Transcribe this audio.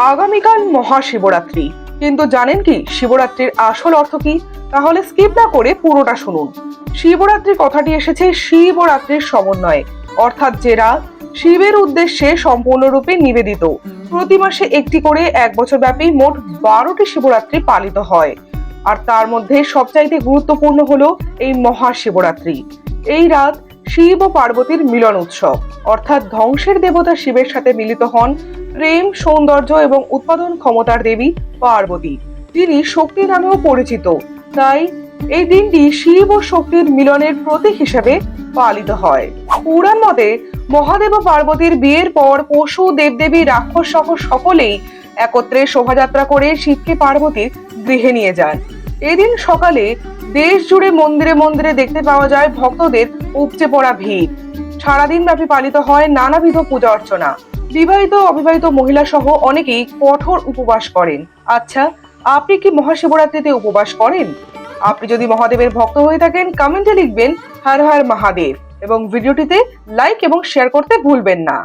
আগামীকাল মহাশিবরাত্রি, কিন্তু জানেন কি শিবরাত্রির আসল অর্থ কি? তাহলে স্কিপ না করে পুরোটা শুনুন। শিবরাত্রি কথাটি এসেছে শিবরাত্রির সমন্বয়ে, অর্থাৎ যে রাত শিবের উদ্দেশ্যে সম্পূর্ণরূপে নিবেদিত। প্রতি মাসে একটি করে 1 বছর ব্যাপী মোট 12টি শিবরাত্রি পালিত হয়, আর তার মধ্যে সবচাইতে গুরুত্বপূর্ণ হলো এই মহাশিবরাত্রি। এই রাত শিব ও পার্বতীর মিলন উৎসব, অর্থাৎ ধ্বংসের দেবতা শিবের সাথে মিলিত হন প্রেম, সৌন্দর্য এবং উৎপাদন ক্ষমতার দেবী পার্বতী। তিনি শক্তি নামেও পরিচিত। তাই এই দিনটি শিব ও শক্তির মিলনের প্রতীক হিসেবে পালিত হয়। পুরাণ মতে মহাদেব ও পার্বতীর বিয়ের পর পশু, দেবদেবী, রাক্ষস সহ সকলেই একত্রে শোভাযাত্রা করে শিবকে পার্বতীর গৃহে নিয়ে যান। এদিন সকালে দেশ জুড়ে মন্দিরে মন্দিরে দেখতে পাওয়া যায় ভক্তদের উপচে পড়া ভিড়। সারাদিন ব্যাপী পালিত হয় নানাবিধ পূজা অর্চনা। বিবাহিত অবিবাহিত মহিলা সহ অনেকেই কঠোর উপবাস করেন। আচ্ছা, আপনি কি মহাশিবরাত্রিতে উপবাস করেন? আপনি যদি মহাদেবের ভক্ত হয়ে থাকেন, কমেন্টে লিখবেন হর হর মহাদেব এবং ভিডিওটিতে লাইক এবং শেয়ার করতে ভুলবেন না।